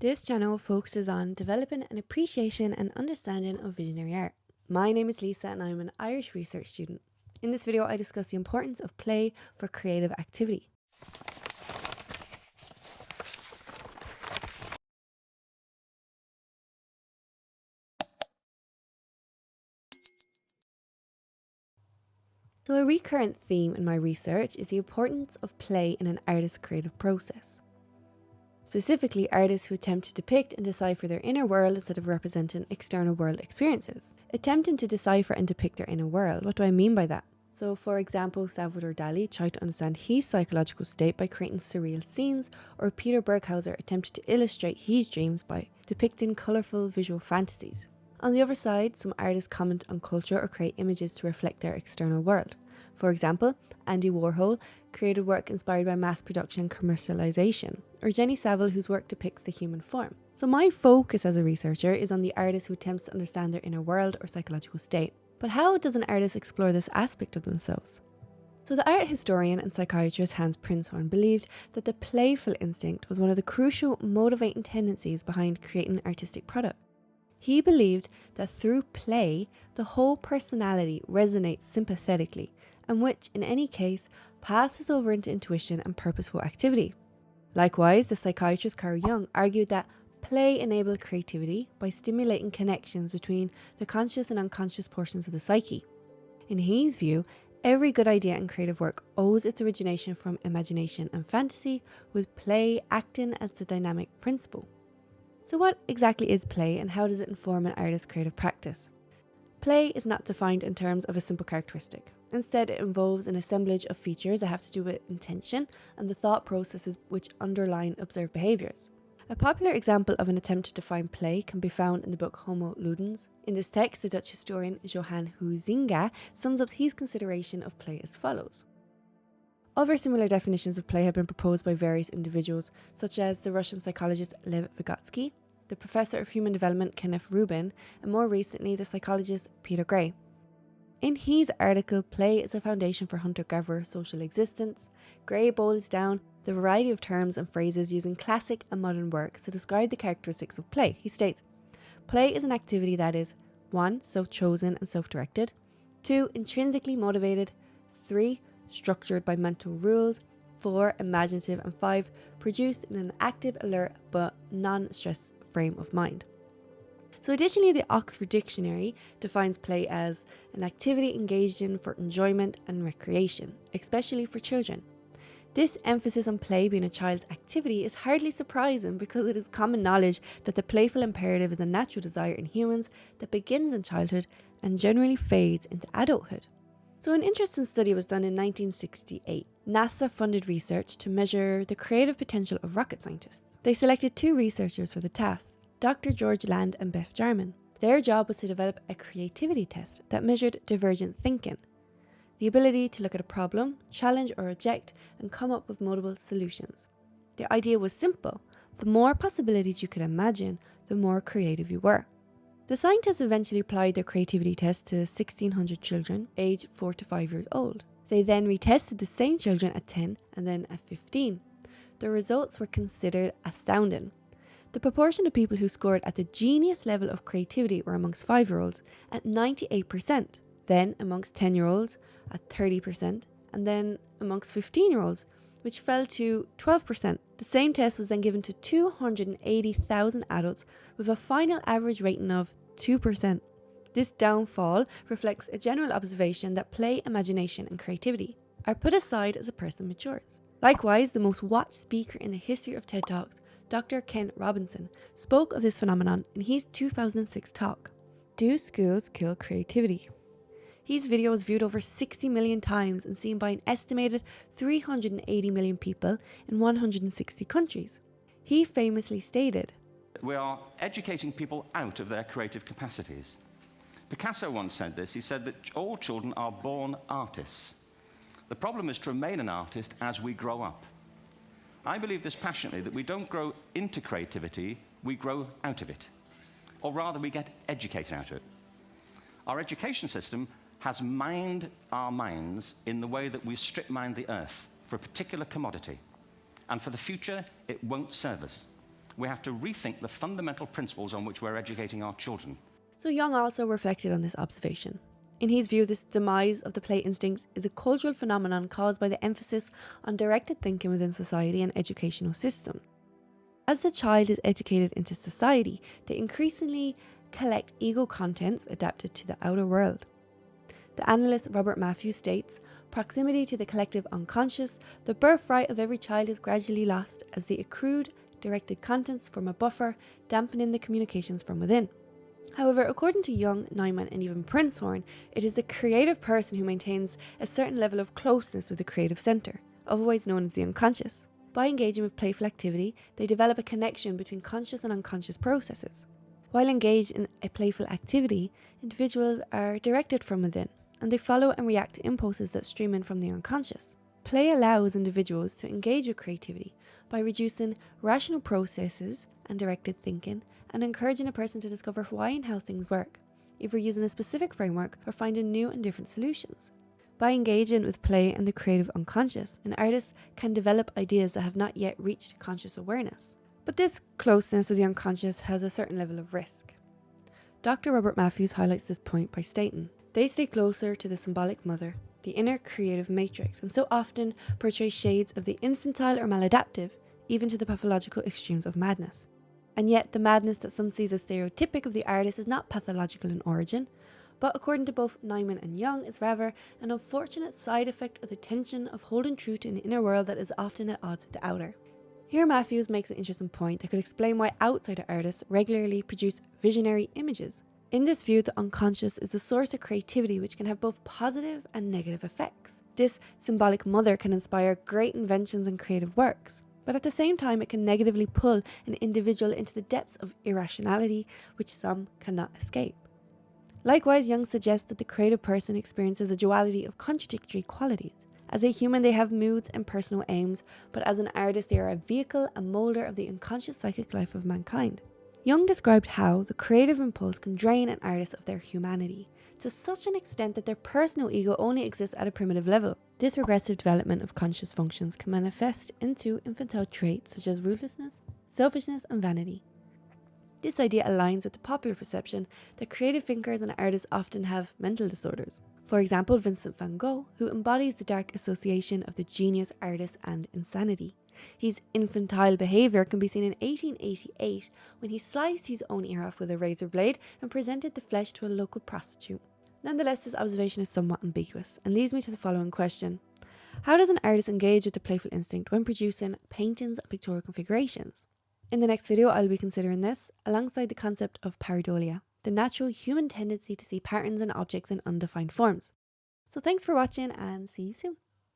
This channel focuses on developing an appreciation and understanding of visionary art. My name is Lisa and I'm an Irish research student. In this video, I discuss the importance of play for creative activity. So a recurrent theme in my research is the importance of play in an artist's creative process. Specifically, artists who attempt to depict and decipher their inner world instead of representing external world experiences. Attempting to decipher and depict their inner world, what do I mean by that? So, for example, Salvador Dali tried to understand his psychological state by creating surreal scenes, or Peter Berghauser attempted to illustrate his dreams by depicting colourful visual fantasies. On the other side, some artists comment on culture or create images to reflect their external world. For example, Andy Warhol created work inspired by mass production and commercialization, or Jenny Saville, whose work depicts the human form. So my focus as a researcher is on the artist who attempts to understand their inner world or psychological state. But how does an artist explore this aspect of themselves? So the art historian and psychiatrist Hans Prinzhorn believed that the playful instinct was one of the crucial motivating tendencies behind creating an artistic product. He believed that through play, the whole personality resonates sympathetically, and which, in any case, passes over into intuition and purposeful activity. Likewise, the psychiatrist Carl Jung argued that play enabled creativity by stimulating connections between the conscious and unconscious portions of the psyche. In his view, every good idea and creative work owes its origination from imagination and fantasy, with play acting as the dynamic principle. So what exactly is play and how does it inform an artist's creative practice? Play is not defined in terms of a simple characteristic. Instead, it involves an assemblage of features that have to do with intention and the thought processes which underline observed behaviours. A popular example of an attempt to define play can be found in the book Homo Ludens. In this text, the Dutch historian Johan Huizinga sums up his consideration of play as follows. Other similar definitions of play have been proposed by various individuals, such as the Russian psychologist Lev Vygotsky, the professor of human development Kenneth Rubin, and more recently the psychologist Peter Gray. In his article, Play is a Foundation for Hunter-Gatherer Social Existence, Gray boils down the variety of terms and phrases using classic and modern works to describe the characteristics of play. He states, play is an activity that is 1. Self-chosen and self-directed, 2. Intrinsically motivated, 3. Structured by mental rules, 4. Imaginative, and 5. Produced in an active, alert, but non-stressed frame of mind. So additionally, the Oxford Dictionary defines play as an activity engaged in for enjoyment and recreation, especially for children. This emphasis on play being a child's activity is hardly surprising because it is common knowledge that the playful imperative is a natural desire in humans that begins in childhood and generally fades into adulthood. So an interesting study was done in 1968. NASA funded research to measure the creative potential of rocket scientists. They selected 2 researchers for the task, Dr. George Land and Beth Jarman. Their job was to develop a creativity test that measured divergent thinking, the ability to look at a problem, challenge or object, and come up with multiple solutions. The idea was simple. The more possibilities you could imagine, the more creative you were. The scientists eventually applied their creativity test to 1,600 children aged 4 to 5 years old. They then retested the same children at 10 and then at 15. The results were considered astounding. The proportion of people who scored at the genius level of creativity were amongst 5-year-olds at 98%, then amongst 10-year-olds at 30%, and then amongst 15-year-olds, which fell to 12%. The same test was then given to 280,000 adults with a final average rating of 2%. This downfall reflects a general observation that play, imagination, and creativity are put aside as a person matures. Likewise, the most watched speaker in the history of TED Talks, Dr. Ken Robinson, spoke of this phenomenon in his 2006 talk, Do Schools Kill Creativity? His video was viewed over 60 million times and seen by an estimated 380 million people in 160 countries. He famously stated, we are educating people out of their creative capacities. Picasso once said this. He said that all children are born artists. The problem is to remain an artist as we grow up. I believe this passionately, that we don't grow into creativity, we grow out of it. Or rather, we get educated out of it. Our education system has mined our minds in the way that we strip mine the earth for a particular commodity. And for the future, it won't serve us. We have to rethink the fundamental principles on which we're educating our children. So Jung also reflected on this observation. In his view, this demise of the play instinct is a cultural phenomenon caused by the emphasis on directed thinking within society and educational systems. As the child is educated into society, they increasingly collect ego contents adapted to the outer world. The analyst Robert Matthews states, proximity to the collective unconscious, the birthright of every child is gradually lost as the accrued, directed contents form a buffer, dampening the communications from within. However, according to Jung, Neumann and even Prinzhorn, it is the creative person who maintains a certain level of closeness with the creative centre, otherwise known as the unconscious. By engaging with playful activity, they develop a connection between conscious and unconscious processes. While engaged in a playful activity, individuals are directed from within, and they follow and react to impulses that stream in from the unconscious. Play allows individuals to engage with creativity by reducing rational processes and directed thinking, and encouraging a person to discover why and how things work, either using a specific framework or finding new and different solutions. By engaging with play and the creative unconscious, an artist can develop ideas that have not yet reached conscious awareness. But this closeness with the unconscious has a certain level of risk. Dr. Robert Matthews highlights this point by stating, they stay closer to the symbolic mother, the inner creative matrix, and so often portray shades of the infantile or maladaptive, even to the pathological extremes of madness. And yet, the madness that some sees as stereotypic of the artist is not pathological in origin, but according to both Neumann and Jung, is rather an unfortunate side effect of the tension of holding true to an inner world that is often at odds with the outer. Here Matthews makes an interesting point that could explain why outsider artists regularly produce visionary images. In this view, the unconscious is the source of creativity which can have both positive and negative effects. This symbolic mother can inspire great inventions and creative works, but at the same time it can negatively pull an individual into the depths of irrationality which some cannot escape. Likewise, Jung suggests that the creative person experiences a duality of contradictory qualities. As a human, they have moods and personal aims, but as an artist, they are a vehicle and moulder of the unconscious psychic life of mankind. Jung described how the creative impulse can drain an artist of their humanity, to such an extent that their personal ego only exists at a primitive level. This regressive development of conscious functions can manifest into infantile traits such as ruthlessness, selfishness, and vanity. This idea aligns with the popular perception that creative thinkers and artists often have mental disorders. For example, Vincent van Gogh, who embodies the dark association of the genius, artist, and insanity. His infantile behaviour can be seen in 1888 when he sliced his own ear off with a razor blade and presented the flesh to a local prostitute. Nonetheless, this observation is somewhat ambiguous and leads me to the following question. How does an artist engage with the playful instinct when producing paintings and pictorial configurations? In the next video, I'll be considering this alongside the concept of pareidolia, the natural human tendency to see patterns and objects in undefined forms. So thanks for watching and see you soon.